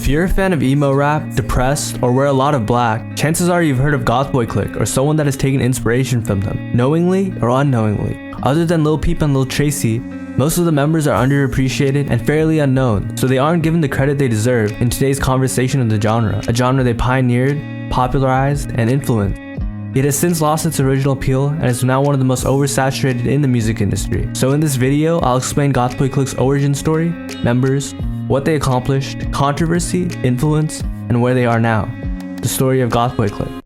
If you're a fan of emo rap, depressed, or wear a lot of black, chances are you've heard of GothBoiClique or someone that has taken inspiration from them, knowingly or unknowingly. Other than Lil Peep and Lil Tracy, most of the members are underappreciated and fairly unknown, so they aren't given the credit they deserve in today's conversation of the genre, a genre they pioneered, popularized, and influenced. It has since lost its original appeal and is now one of the most oversaturated in the music industry. So in this video, I'll explain GothBoiClique's origin story, members, what they accomplished, controversy, influence, and where they are now. The story of GothBoiClique.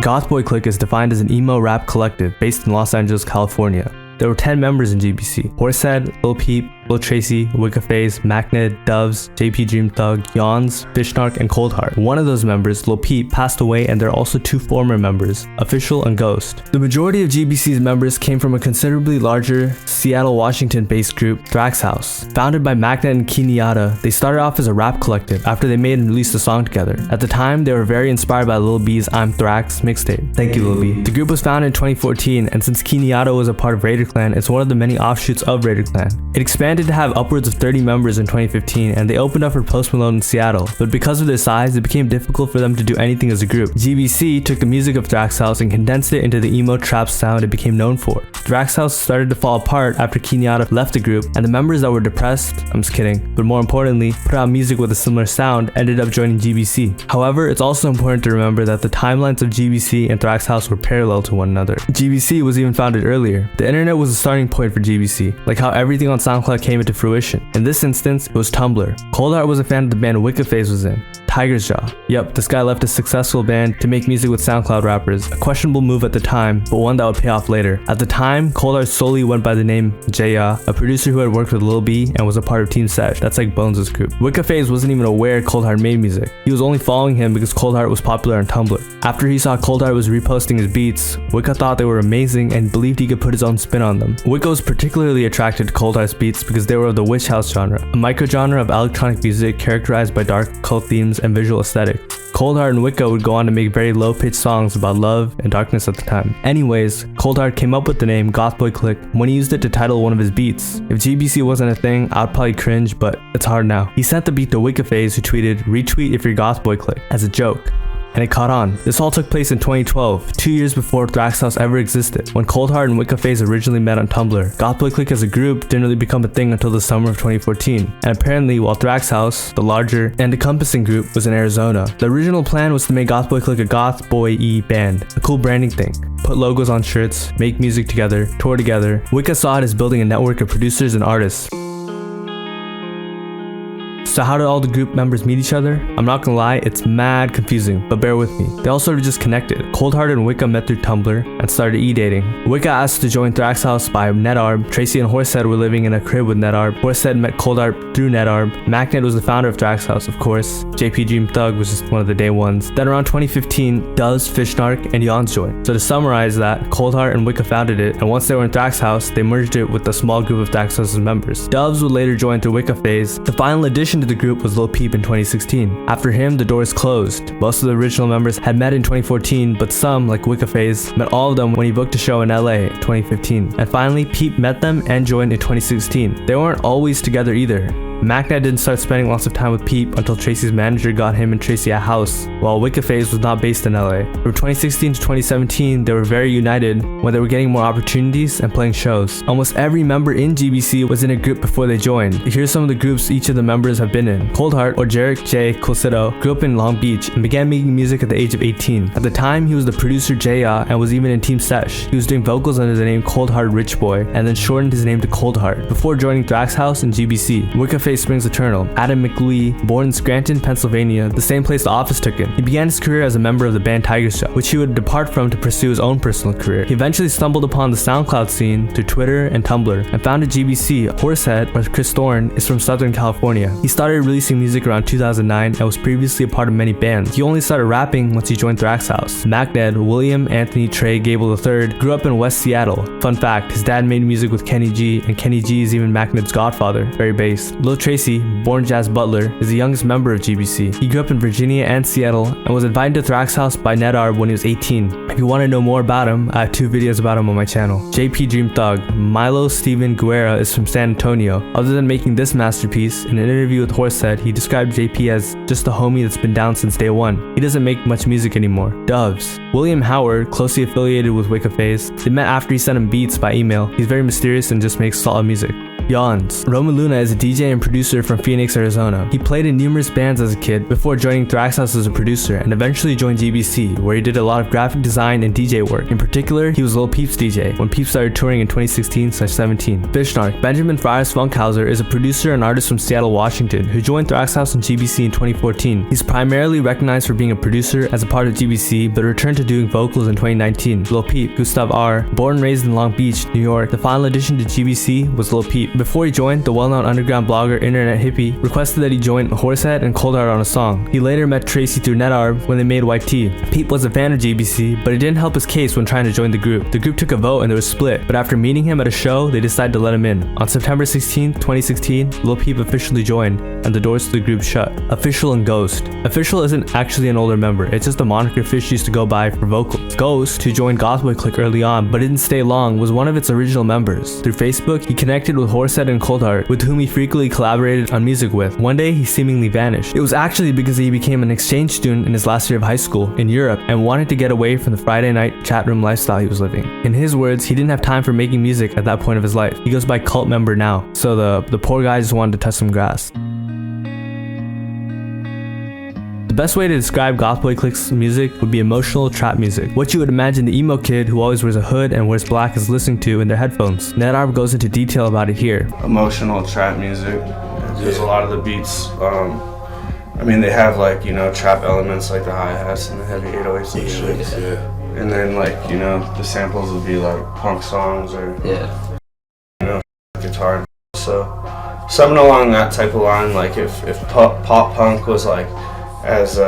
GothBoiClique is defined as an emo rap collective based in Los Angeles, California. There were 10 members in GBC: Horsehead, Lil Peep, Lil Tracy, Wiccaphase, Macned, Doves, JP Dream Thug, Yawns, Fishnark, and Coldheart. One of those members, Lil Peep, passed away, and there are also two former members, Official and Ghost. The majority of GBC's members came from a considerably larger Seattle, Washington-based group, Thrax House. Founded by Macned and Kenyatta, they started off as a rap collective after they made and released a song together. At the time, they were very inspired by Lil B's I'm Thrax mixtape. Thank you, Lil B. The group was founded in 2014, and since Kenyatta was a part of Raider Clan, it's one of the many offshoots of Raider Clan. It expanded to have upwards of 30 members in 2015, and they opened up for Post Malone in Seattle, but because of their size, it became difficult for them to do anything as a group. GBC took the music of Thrax House and condensed it into the emo trap sound it became known for. Thrax House started to fall apart after Kenyatta left the group, and the members that were depressed, I'm just kidding, but more importantly, put out music with a similar sound, ended up joining GBC. However, it's also important to remember that the timelines of GBC and Thrax House were parallel to one another. GBC was even founded earlier. The internet was a starting point for GBC, like how everything on SoundCloud came into fruition. In this instance, it was Tumblr. Coldheart was a fan of the band Wiccaphase was in. Tiger's Jaw. Yep, this guy left a successful band to make music with SoundCloud rappers, a questionable move at the time, but one that would pay off later. At the time, Coldheart solely went by the name Jaya, a producer who had worked with Lil B and was a part of Team Sesh. That's like Bones' group. Wiccaphase wasn't even aware Coldheart made music. He was only following him because Coldheart was popular on Tumblr. After he saw Coldheart was reposting his beats, Wicca thought they were amazing and believed he could put his own spin on them. Wicca was particularly attracted to Coldheart's beats because they were of the witch house genre, a microgenre of electronic music characterized by dark cult themes and visual aesthetic. Coldheart and Wicca would go on to make very low-pitched songs about love and darkness at the time. Anyways, Coldheart came up with the name GothBoiClique when he used it to title one of his beats. If GBC wasn't a thing, I'd probably cringe, but it's hard now. He sent the beat to Wiccaphase, who tweeted, "Retweet if you're GothBoiClique," as a joke. And it caught on. This all took place in 2012, 2 years before Thrax House ever existed. When Coldheart and Wiccaphase originally met on Tumblr, GothBoiClique as a group didn't really become a thing until the summer of 2014. And apparently, while Thrax House, the larger and encompassing group, was in Arizona, the original plan was to make GothBoiClique a goth boy-y band, a cool branding thing. Put logos on shirts, make music together, tour together. Wicca saw it as building a network of producers and artists. So how did all the group members meet each other? I'm not gonna lie, it's mad confusing, but bear with me. They all sort of just connected. Coldheart and Wicca met through Tumblr and started e-dating. Wicca asked to join Thrax House by NetArb. Tracy and Horsehead were living in a crib with NetArb. Horsehead met Coldheart through NetArb. Macned was the founder of Thrax House, of course. JP Dream Thug was just one of the day ones. Then around 2015, Doves, Fishnark, and Yawns joined. So to summarize that, Coldheart and Wicca founded it, and once they were in Thrax House, they merged it with a small group of Thrax House's members. Doves would later join through Wiccaphase. The final addition to the group was Lil Peep in 2016. After him, the doors closed. Most of the original members had met in 2014, but some, like Wiccaphase, met all of them when he booked a show in LA in 2015. And finally, Peep met them and joined in 2016. They weren't always together either. Macned didn't start spending lots of time with Peep until Tracy's manager got him and Tracy a house, while Wiccaphase was not based in LA. From 2016 to 2017, they were very united when they were getting more opportunities and playing shows. Almost every member in GBC was in a group before they joined. Here's some of the groups each of the members have been in. Coldheart, or Jarek J. Colcito, grew up in Long Beach and began making music at the age of 18. At the time, he was the producer Jaya and was even in Team Sesh. He was doing vocals under the name Coldheart Rich Boy and then shortened his name to Coldheart before joining Thrax House and GBC. Wiccaphase Springs Eternal. Adam McLee, born in Scranton, Pennsylvania, the same place the Office took him. He began his career as a member of the band Tiger's Jaw, which he would depart from to pursue his own personal career. He eventually stumbled upon the SoundCloud scene through Twitter and Tumblr and founded GBC. Horsehead, or Chris Thorne, is from Southern California. He started releasing music around 2009 and was previously a part of many bands. He only started rapping once he joined Thrax House. Macned, William Anthony Trey Gable III, grew up in West Seattle. Fun fact, his dad made music with Kenny G, and Kenny G is even Macned's godfather. Very based. Lil Tracy, born Jazz Butler, is the youngest member of GBC. He grew up in Virginia and Seattle and was invited to Thrax's house by Nedarb when he was 18. If you want to know more about him, I have 2 videos about him on my channel. JP Dream Thug. Milo Steven Guerra is from San Antonio. Other than making this masterpiece, in an interview with Horsehead, he described JP as just a homie that's been down since day one. He doesn't make much music anymore. Doves. William Howard, closely affiliated with Wicca Phase. They met after he sent him beats by email. He's very mysterious and just makes solid music. Yawns. Roman Luna is a DJ and producer from Phoenix, Arizona. He played in numerous bands as a kid before joining Thrax's house as a producer and eventually joined GBC, where he did a lot of graphic design and DJ work. In particular, he was Lil Peep's DJ when Peep started touring in 2016/17. Fishnark. Benjamin Friars Funkhauser is a producer and artist from Seattle, Washington, who joined Thrax's house and GBC in 2014. He's primarily recognized for being a producer as a part of GBC, but returned to doing vocals in 2019. Lil Peep. Gustav R. Born and raised in Long Beach, New York, the final addition to GBC was Lil Peep. Before he joined, the well-known underground blogger Internet Hippie requested that he join Horsehead and Cold Heart on a song. He later met Tracy through Nedarb when they made YT. Peep was a fan of GBC, but it didn't help his case when trying to join the group. The group took a vote and there was a split, but after meeting him at a show, they decided to let him in. On September 16, 2016, Lil Peep officially joined, and the doors to the group shut. Official and Ghost. Official isn't actually an older member, it's just a moniker Fish used to go by for vocals. Ghost, who joined GothBoiClique early on but didn't stay long, was one of its original members. Through Facebook, he connected with Horsehead and Cold Heart, with whom he frequently collaborated on music with. One day, he seemingly vanished. It was actually because he became an exchange student in his last year of high school in Europe and wanted to get away from the Friday night chat room lifestyle he was living. In his words, he didn't have time for making music at that point of his life. He goes by cult member now, so the poor guy just wanted to touch some grass. The best way to describe GothBoiClique's music would be emotional trap music. What you would imagine the emo kid who always wears a hood and wears black is listening to in their headphones. Nedarb goes into detail about it here. Emotional trap music. There's a lot of the beats. I mean, they have like, you know, trap elements like the hi-hats and the heavy 808s and shit. Yeah. And then like, you know, the samples would be like punk songs or, you know, guitar. So something along that type of line. Like if pop punk was like as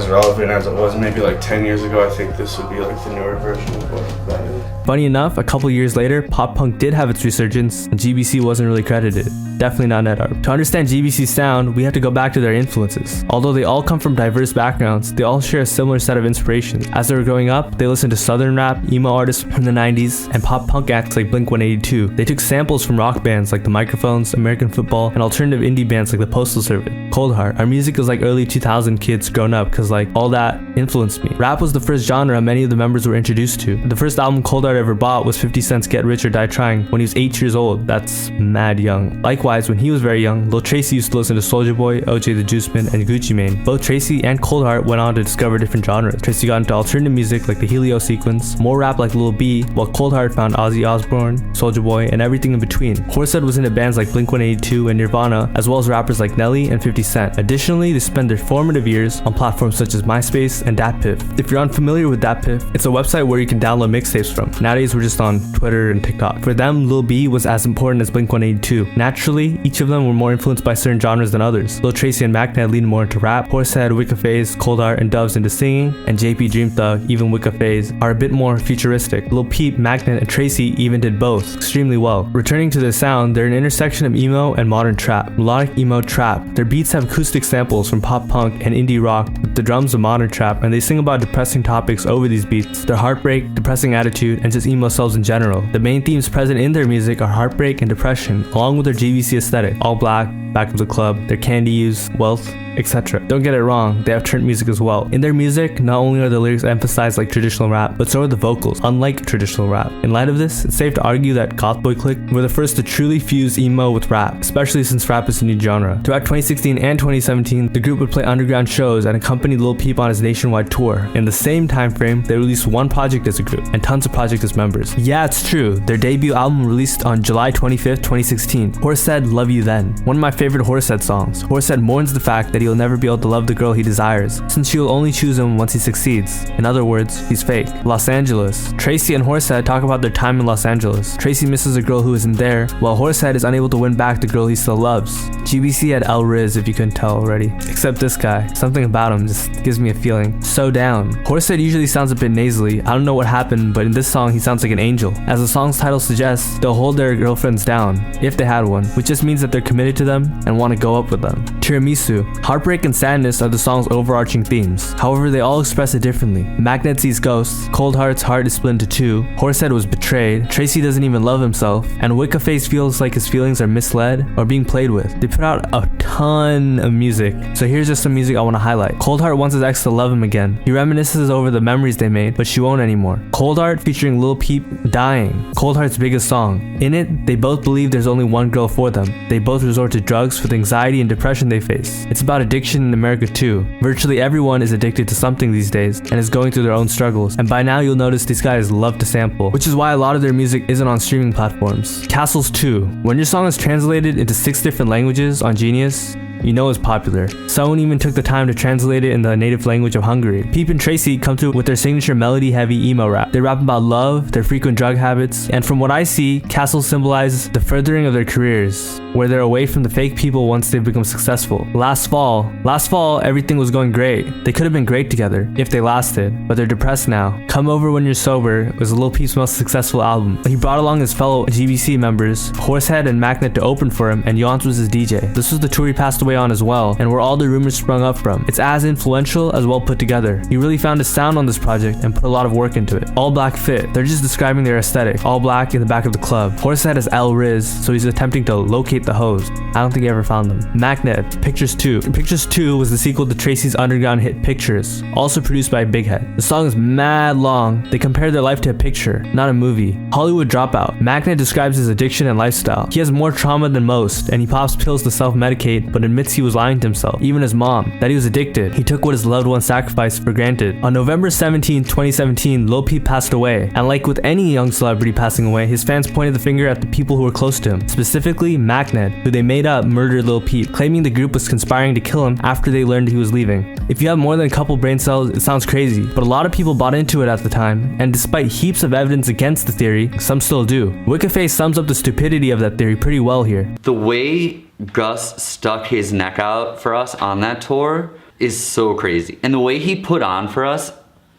relevant as it was maybe like 10 years ago, I think this would be like the newer version of what that is. Funny enough, a couple years later, pop punk did have its resurgence, and GBC wasn't really credited. Definitely not Nedarb. To understand GBC's sound, we have to go back to their influences. Although they all come from diverse backgrounds, they all share a similar set of inspirations. As they were growing up, they listened to southern rap, emo artists from the 90s, and pop punk acts like Blink-182. They took samples from rock bands like The Microphones, American Football, and alternative indie bands like The Postal Service. Cold Heart. Our music is like early 2000 kids grown up, cause like all that influenced me. Rap was the first genre many of the members were introduced to. The first album Cold Heart ever bought was 50 Cent's Get Rich or Die Trying when he was 8 years old. That's mad young. Likewise, when he was very young, Lil Tracy used to listen to Soulja Boy, OJ the Juice Man, and Gucci Mane. Both Tracy and Cold Heart went on to discover different genres. Tracy got into alternative music like the Helio Sequence, more rap like Lil B, while Cold Heart found Ozzy Osbourne, Soulja Boy, and everything in between. Horsehead was into bands like Blink-182 and Nirvana, as well as rappers like Nelly and 50 Cent. Additionally, they spent their formative years on platforms such as MySpace and DatPiff. If you're unfamiliar with DatPiff, it's a website where you can download mixtapes from. Nowadays, we're just on Twitter and TikTok. For them, Lil B was as important as Blink-182. Naturally, each of them were more influenced by certain genres than others. Lil Tracy and Magnet leaned more into rap, Horsehead, Wicca Phase, Cold Heart, and Doves into singing, and JP Dream Thug, even Wicca Phase, are a bit more futuristic. Lil Peep, Magnet, and Tracy even did both extremely well. Returning to their sound, they're an intersection of emo and modern trap. Melodic emo trap. Their beats have acoustic samples from pop punk and indie rock, with the drums of modern trap, and they sing about depressing topics over these beats. Their heartbreak, depressing attitude, and just emo selves in general. The main themes present in their music are heartbreak and depression, along with their GBC aesthetic. All black, back of the club, their candy use, wealth, etc. Don't get it wrong, they have turnt music as well. In their music, not only are the lyrics emphasized like traditional rap, but so are the vocals, unlike traditional rap. In light of this, it's safe to argue that GothBoiClique were the first to truly fuse emo with rap, especially since rap is a new genre. Throughout 2016 and 2017, the group would play underground shows and accompany Lil Peep on his nationwide tour. In the same time frame, they released one project as a group, and tons of projects as members. Yeah, it's true, their debut album released on July 25th, 2016. Horsehead, Love You Then. One of my favorite Horsehead songs. Horsehead mourns the fact that he'll never be able to love the girl he desires, since she will only choose him once he succeeds. In other words, he's fake. Los Angeles. Tracy and Horsehead talk about their time in Los Angeles. Tracy misses a girl who isn't there, while Horsehead is unable to win back the girl he still loves. GBC had El Riz, if you couldn't tell already. Except this guy. Something about him just gives me a feeling. So down. Horsehead usually sounds a bit nasally. I don't know what happened, but in this song he sounds like an angel. As the song's title suggests, they'll hold their girlfriends down, if they had one, which just means that they're committed to them and want to go up with them. Tiramisu. Heartbreak and sadness are the song's overarching themes. However, they all express it differently. Magnet sees ghosts, Cold Heart's heart is split into two, Horsehead was betrayed, Tracy doesn't even love himself, and Wicca Face feels like his feelings are misled or being played with. They put out a ton of music, so here's just some music I want to highlight. Cold Heart wants his ex to love him again. He reminisces over the memories they made, but she won't anymore. Cold Heart featuring Lil Peep, Dying. Cold Heart's biggest song. In it, they both believe there's only one girl for them. They both resort to drugs for the anxiety and depression they face. It's about addiction in America too. Virtually everyone is addicted to something these days and is going through their own struggles. And by now you'll notice these guys love to sample, which is why a lot of their music isn't on streaming platforms. Castles 2. When your song is translated into 6 different languages on Genius, you know it's popular. Someone even took the time to translate it in the native language of Hungary. Peep and Tracy come through with their signature melody-heavy emo rap. They rap about love, their frequent drug habits, and from what I see, Castles symbolizes the furthering of their careers, where they're away from the fake people once they've become successful. Last fall, everything was going great. They could have been great together, if they lasted, but they're depressed now. Come Over When You're Sober was Lil Peep's most successful album. He brought along his fellow GBC members, Horsehead and Magnet to open for him, and Yawns was his DJ. This was the tour he passed away on as well, and where all the rumors sprung up from. It's as influential as well put together. He really found his sound on this project and put a lot of work into it. All black fit. They're just describing their aesthetic. All black in the back of the club. Horsehead is L Riz, so he's attempting to locate the hoes. I don't think he ever found them. Magnet, Pictures 2. Pictures 2 was the sequel to Tracy's underground hit Pictures, also produced by Big Head. The song is mad long. They compare their life to a picture, not a movie. Hollywood Dropout. Magnet describes his addiction and lifestyle. He has more trauma than most, and he pops pills to self-medicate, but admits he was lying to himself, even his mom, that he was addicted. He took what his loved one sacrificed for granted. On November 17, 2017, Lil Peep passed away, and like with any young celebrity passing away, his fans pointed the finger at the people who were close to him, specifically Magnet, who they made up murdered Lil Peep, claiming the group was conspiring to kill him after they learned he was leaving. If you have more than a couple brain cells, it sounds crazy, but a lot of people bought into it at the time, and despite heaps of evidence against the theory, some still do. Wicca Face sums up the stupidity of that theory pretty well here. The way Gus stuck his neck out for us on that tour is so crazy. And the way he put on for us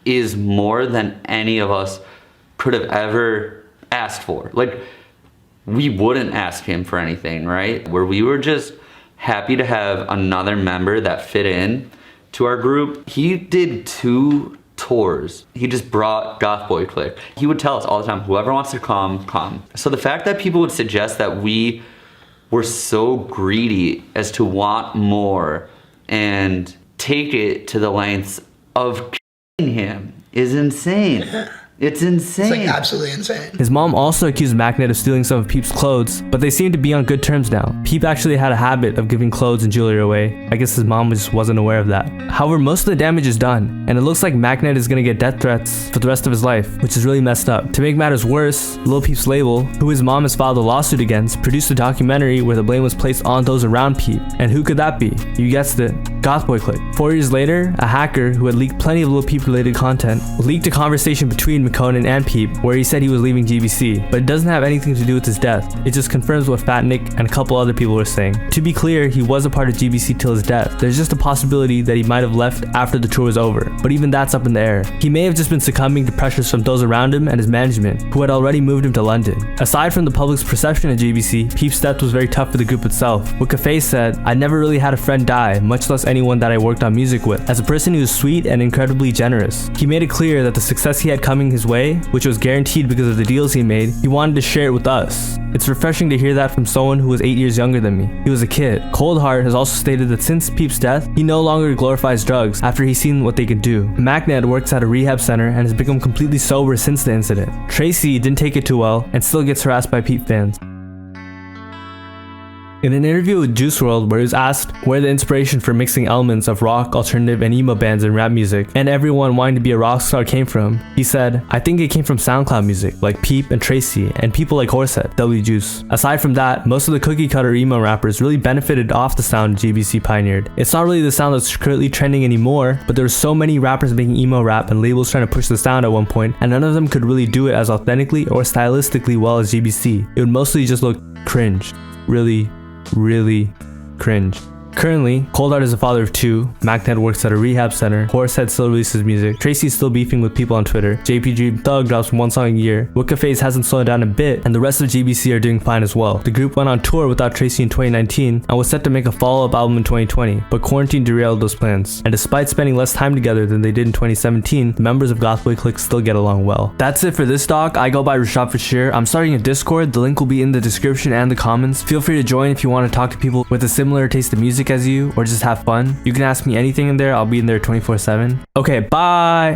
is more than any of us could have ever asked for. Like, we wouldn't ask him for anything, right? Where we were just happy to have another member that fit in to our group. He did 2 tours. He just brought GothBoiClique. He would tell us all the time, whoever wants to come, come. So the fact that people would suggest that we were so greedy as to want more and take it to the lengths of killing him is insane. It's insane. It's like absolutely insane. His mom also accused Magnet of stealing some of Peep's clothes, but they seem to be on good terms now. Peep actually had a habit of giving clothes and jewelry away. I guess his mom just wasn't aware of that. However, most of the damage is done, and it looks like Magnet is gonna get death threats for the rest of his life, which is really messed up. To make matters worse, Lil Peep's label, who his mom has filed a lawsuit against, produced a documentary where the blame was placed on those around Peep. And who could that be? You guessed it, GothBoiClique. 4 years later, a hacker who had leaked plenty of Lil Peep related content leaked a conversation between McConan and Peep where he said he was leaving GBC, but it doesn't have anything to do with his death. It just confirms what Fat Nick and a couple other people were saying. To be clear, he was a part of GBC till his death. There's just a possibility that he might have left after the tour was over, but even that's up in the air. He may have just been succumbing to pressures from those around him and his management, who had already moved him to London. Aside from the public's perception of GBC, Peep's death was very tough for the group itself. Wicca Face said, "I never really had a friend die, much less anyone that I worked on music with. As a person, he was sweet and incredibly generous. He made it clear that the success he had coming his way, which was guaranteed because of the deals he made, he wanted to share it with us. It's refreshing to hear that from someone who was 8 years younger than me. He was a kid." Cold Heart has also stated that since Peep's death, he no longer glorifies drugs after he's seen what they could do. Magnet works at a rehab center and has become completely sober since the incident. Tracy didn't take it too well and still gets harassed by Peep fans. In an interview with Juice WRLD, where he was asked where the inspiration for mixing elements of rock, alternative, and emo bands in rap music, and everyone wanting to be a rock star came from, he said, "I think it came from SoundCloud music, like Peep and Tracy, and people like Horsehead, W Juice. Aside from that, most of the cookie cutter emo rappers really benefited off the sound GBC pioneered. It's not really the sound that's currently trending anymore, but there were so many rappers making emo rap and labels trying to push the sound at one point, and none of them could really do it as authentically or stylistically well as GBC. It would mostly just look cringe. Really cringe." Currently, Coldheart is a father of 2, Macned works at a rehab center, Horsehead still releases music, Tracy's still beefing with people on Twitter, JP Dream Thug drops 1 song a year, Wicca Phase hasn't slowed down a bit, and the rest of GBC are doing fine as well. The group went on tour without Tracy in 2019 and was set to make a follow-up album in 2020, but quarantine derailed those plans. And despite spending less time together than they did in 2017, the members of GothBoiClique still get along well. That's it for this doc. I go by Rashad Fashir. I'm starting a Discord. The link will be in the description and the comments. Feel free to join if you want to talk to people with a similar taste of music as you or just have fun. You can ask me anything in there. I'll be in there 24/7. Okay, bye!